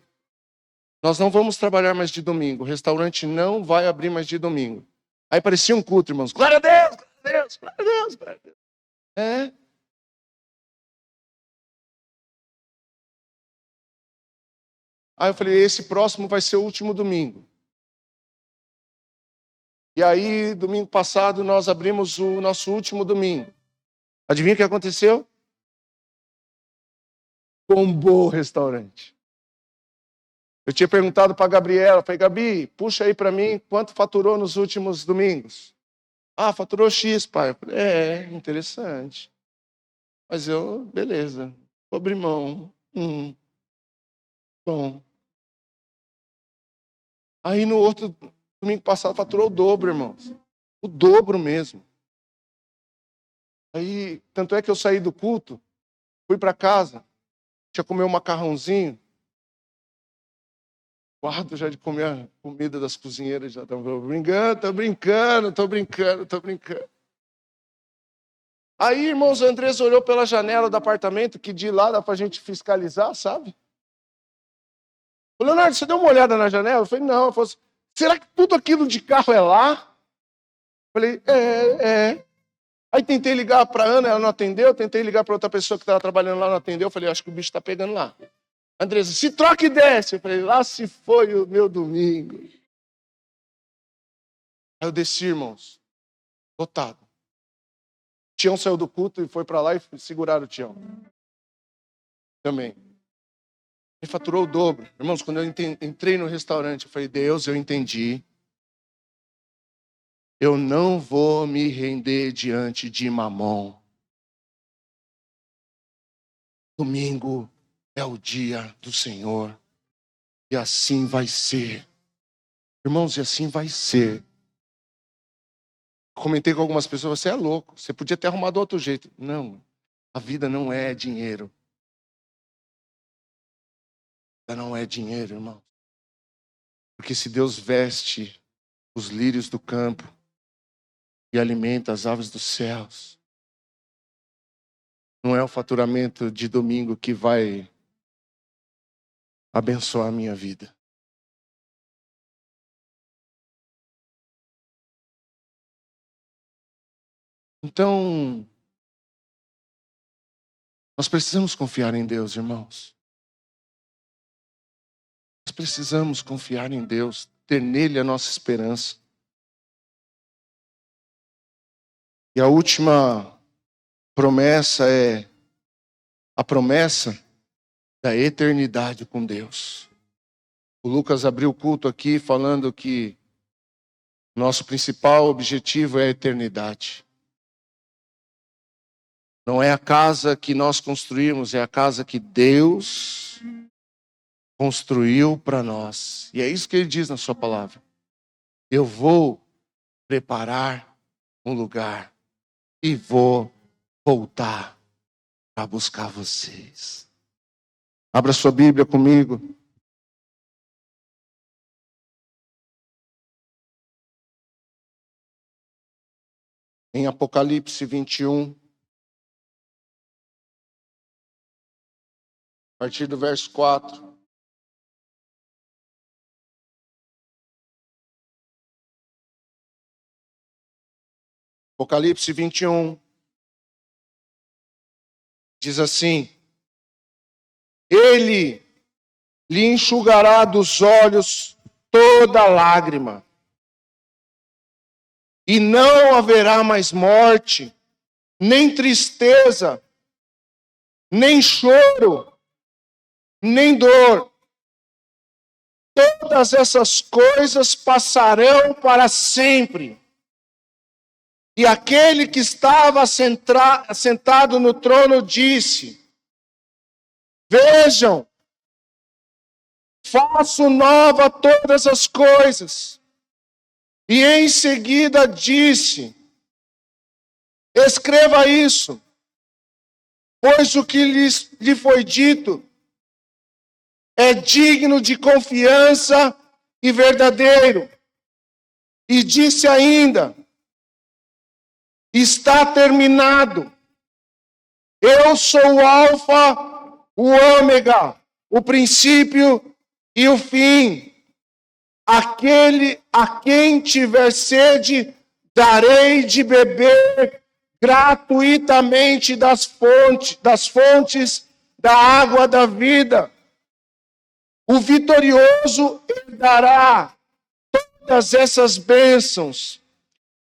[SPEAKER 1] nós não vamos trabalhar mais de domingo. O restaurante não vai abrir mais de domingo. Aí parecia um culto, irmãos. Glória a Deus, glória a Deus, glória a Deus, glória a Deus. É. Aí eu falei, esse próximo vai ser o último domingo. E aí, domingo passado, nós abrimos o nosso último domingo. Adivinha o que aconteceu? Bombou o restaurante. Eu tinha perguntado para a Gabriela, falei, Gabi, puxa aí para mim, quanto faturou nos últimos domingos? Ah, faturou X, pai. Eu falei, interessante. Mas beleza, vou abrir mão. Bom. Aí no outro domingo passado faturou o dobro, irmãos. O dobro mesmo. Aí, tanto é que eu saí do culto, fui para casa, tinha comer um macarrãozinho. Guardo já de comer a comida das cozinheiras, já estão brincando, tô brincando. Aí, irmãos, o Andrés olhou pela janela do apartamento, que de lá dá pra gente fiscalizar, sabe? Falei, Leonardo, você deu uma olhada na janela? Eu falei, não. Eu falei, será que tudo aquilo de carro é lá? Eu falei, é. Aí tentei ligar para Ana, ela não atendeu. Tentei ligar para outra pessoa que estava trabalhando lá, não atendeu. Eu falei, acho que o bicho está pegando lá. Andressa, se troca e desce. Eu falei, lá se foi o meu domingo. Aí eu desci, irmãos, lotado. O Tião saiu do culto e foi para lá e seguraram o Tião. Também. Ele faturou o dobro. Irmãos, quando eu entrei no restaurante, eu falei, Deus, eu entendi. Eu não vou me render diante de Mamon. Domingo é o dia do Senhor. E assim vai ser. Irmãos, e assim vai ser. Comentei com algumas pessoas, você é louco. Você podia ter arrumado outro jeito. Não, a vida não é dinheiro. A vida não é dinheiro, irmão. Porque se Deus veste os lírios do campo e alimenta as aves dos céus, não é o faturamento de domingo que vai abençoar a minha vida. Então, nós precisamos confiar em Deus, irmãos. Nós precisamos confiar em Deus, ter nele a nossa esperança. E a última promessa é a promessa da eternidade com Deus. O Lucas abriu o culto aqui falando que nosso principal objetivo é a eternidade. Não é a casa que nós construímos, é a casa que Deus construiu para nós. E é isso que ele diz na sua palavra. Eu vou preparar um lugar e vou voltar para buscar vocês. Abra sua Bíblia comigo. em Apocalipse 21, a partir do verso 4. Apocalipse 21 diz assim: Ele lhe enxugará dos olhos toda lágrima, e não haverá mais morte, nem tristeza, nem choro, nem dor. Todas essas coisas passarão para sempre. E aquele que estava sentado no trono disse: Vejam, faço nova todas as coisas. E em seguida disse: Escreva isso, pois o que lhe foi dito é digno de confiança e verdadeiro. E disse ainda: Está terminado. Eu sou o Alfa, o Ômega, o princípio e o fim. Aquele a quem tiver sede, darei de beber gratuitamente das fontes da água da vida. O vitorioso herdará todas essas bênçãos,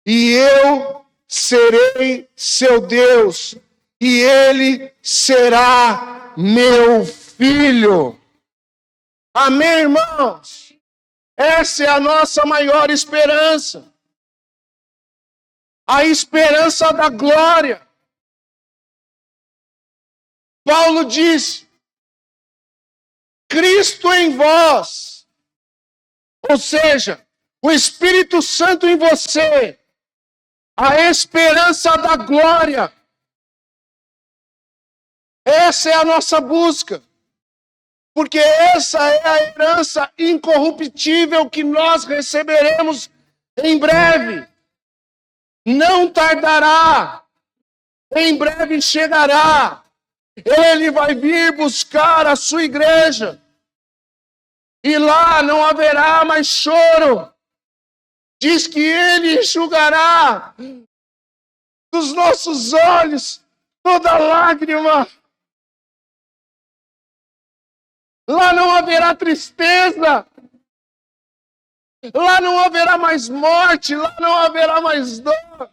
[SPEAKER 1] e eu serei seu Deus, e ele será meu filho. Amém, irmãos? Essa é a nossa maior esperança. A esperança da glória. Paulo disse: Cristo em vós, ou seja, o Espírito Santo em você, a esperança da glória. Essa é a nossa busca, porque essa é a herança incorruptível que nós receberemos em breve. Não tardará, em breve chegará. Ele vai vir buscar a sua igreja, e lá não haverá mais choro. Diz que ele enxugará dos nossos olhos toda lágrima. Lá não haverá tristeza. Lá não haverá mais morte. Lá não haverá mais dor.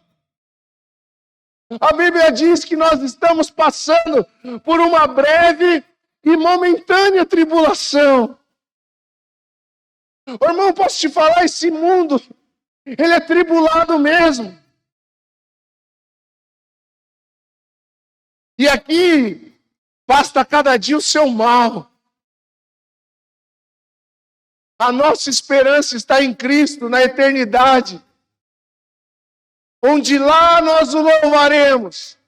[SPEAKER 1] A Bíblia diz que nós estamos passando por uma breve e momentânea tribulação. Ô, irmão, posso te falar, esse mundo, ele é tribulado mesmo. E aqui basta cada dia o seu mal. A nossa esperança está em Cristo, na eternidade, onde lá nós o louvaremos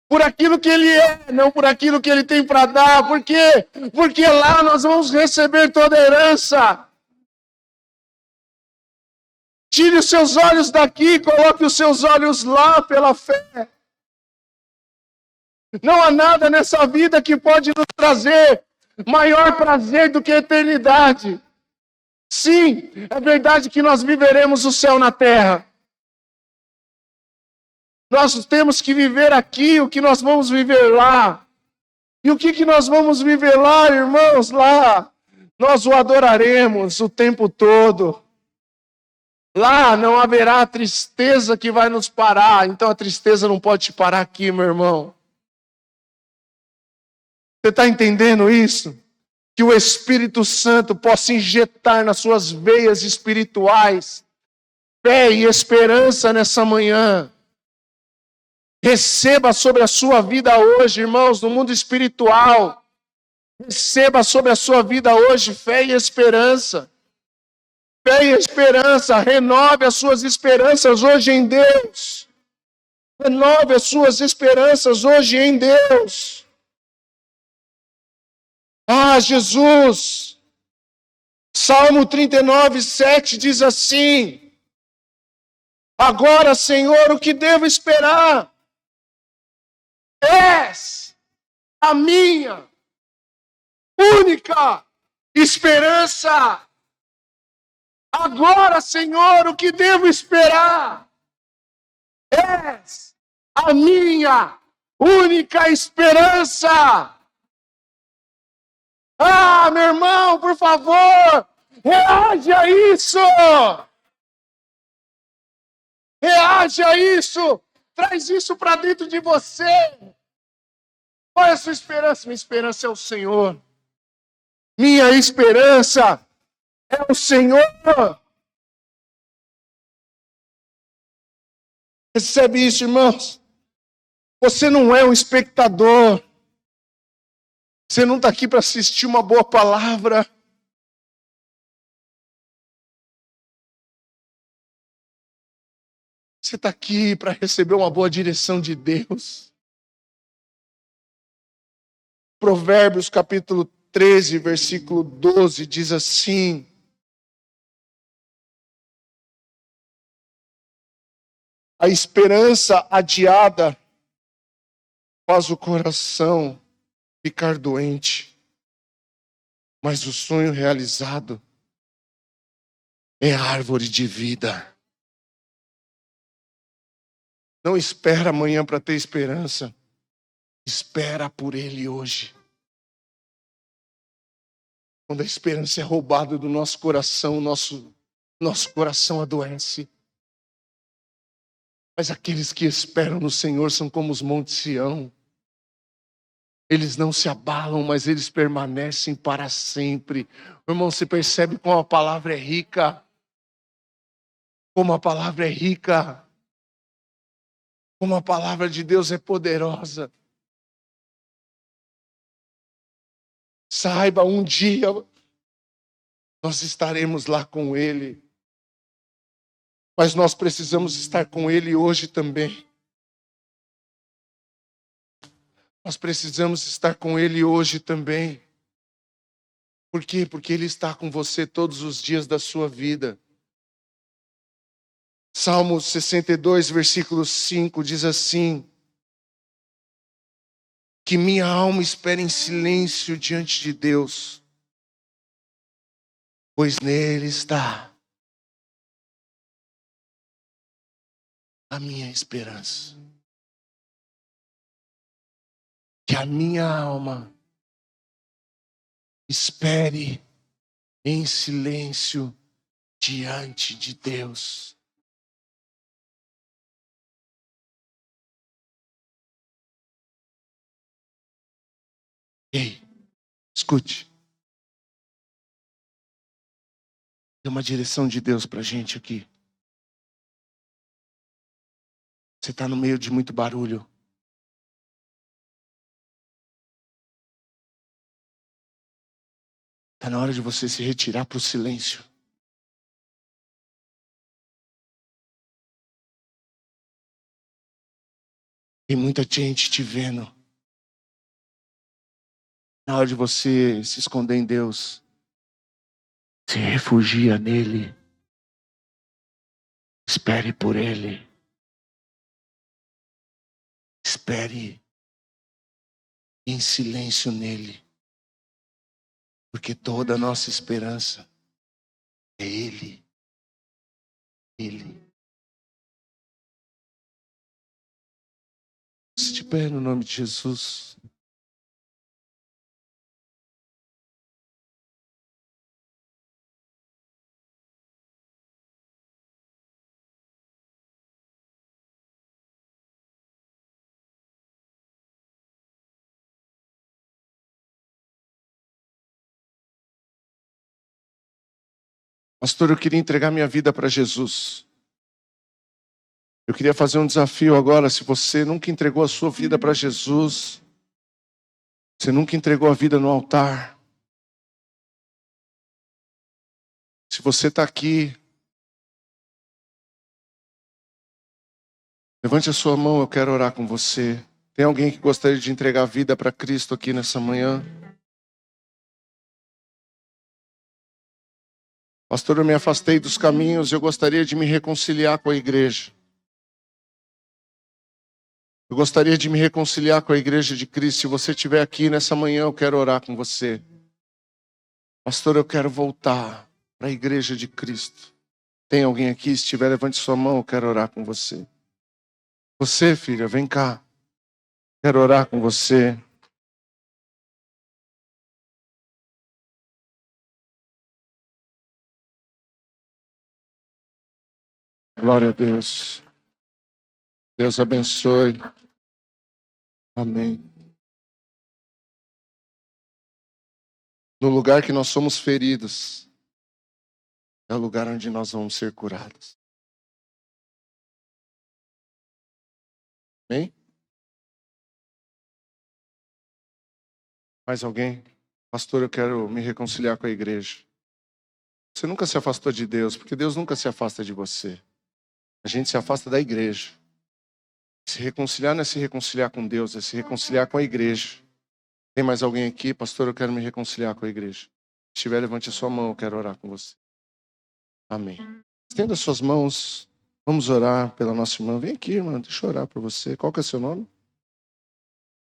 [SPEAKER 1] por aquilo que Ele é, não por aquilo que Ele tem para dar. Por quê? Porque lá nós vamos receber toda a herança. Tire os seus olhos daqui, coloque os seus olhos lá pela fé. Não há nada nessa vida que pode nos trazer maior prazer do que a eternidade. Sim, é verdade que nós viveremos o céu na terra. Nós temos que viver aqui o que nós vamos viver lá. E o que nós vamos viver lá, irmãos? Lá nós o adoraremos o tempo todo. Lá não haverá tristeza que vai nos parar. Então a tristeza não pode te parar aqui, meu irmão. Você está entendendo isso? Que o Espírito Santo possa injetar nas suas veias espirituais fé e esperança nessa manhã. Receba sobre a sua vida hoje, irmãos, no mundo espiritual. Receba sobre a sua vida hoje fé e esperança. Fé e esperança. Renove as suas esperanças hoje em Deus. Renove as suas esperanças hoje em Deus. Ah, Jesus! Salmo 39, 7 diz assim: Agora, Senhor, o que devo esperar? És a minha única esperança. Agora, Senhor, o que devo esperar? És a minha única esperança. Ah, meu irmão, por favor, reage a isso. Reage a isso. Traz isso para dentro de você. Qual é a sua esperança? Minha esperança é o Senhor. Minha esperança é o Senhor. Recebe isso, irmãos. Você não é um espectador. Você não está aqui para assistir uma boa palavra. Você está aqui para receber uma boa direção de Deus. Provérbios capítulo 13, versículo 12, diz assim: a esperança adiada faz o coração ficar doente, mas o sonho realizado é árvore de vida. Não espera amanhã para ter esperança. Espera por Ele hoje. Quando a esperança é roubada do nosso coração, nosso coração adoece. Mas aqueles que esperam no Senhor são como os montes Sião. Eles não se abalam, mas eles permanecem para sempre. Irmão, você percebe como a palavra é rica? Como a palavra é rica? Como a palavra de Deus é poderosa. Saiba, um dia nós estaremos lá com Ele. Mas nós precisamos estar com Ele hoje também. Nós precisamos estar com Ele hoje também. Por quê? Porque Ele está com você todos os dias da sua vida. Salmo 62, versículo 5 diz assim: que minha alma espera em silêncio diante de Deus, pois nele está a minha esperança. Que a minha alma espere em silêncio diante de Deus. Ei, escute. Tem uma direção de Deus para a gente aqui. Você está no meio de muito barulho. Está na hora de você se retirar para o silêncio. Tem muita gente te vendo. Na hora de você se esconder em Deus, se refugia nele. Espere por Ele. Espere em silêncio nele. Porque toda a nossa esperança é Ele. Ele. Se de pé no nome de Jesus. Pastor, eu queria entregar minha vida para Jesus. Eu queria fazer um desafio agora. Se você nunca entregou a sua vida para Jesus, você nunca entregou a vida no altar. Se você está aqui, levante a sua mão, eu quero orar com você. Tem alguém que gostaria de entregar a vida para Cristo aqui nessa manhã? Pastor, eu me afastei dos caminhos, eu gostaria de me reconciliar com a igreja. Eu gostaria de me reconciliar com a igreja de Cristo. Se você estiver aqui nessa manhã, eu quero orar com você. Pastor, eu quero voltar para a igreja de Cristo. Tem alguém aqui? Se estiver, levante sua mão, eu quero orar com você. Você, filha, vem cá. Quero orar com você. Glória a Deus. Deus abençoe. Amém. No lugar que nós somos feridos, é o lugar onde nós vamos ser curados. Amém? Mais alguém? Pastor, eu quero me reconciliar com a igreja. Você nunca se afastou de Deus, porque Deus nunca se afasta de você. A gente se afasta da igreja. Se reconciliar não é se reconciliar com Deus, é se reconciliar com a igreja. Tem mais alguém aqui? Pastor, eu quero me reconciliar com a igreja. Se tiver, levante a sua mão, eu quero orar com você. Amém. Estenda suas mãos. Vamos orar pela nossa irmã. Vem aqui, irmã, deixa eu orar por você. Qual que é o seu nome?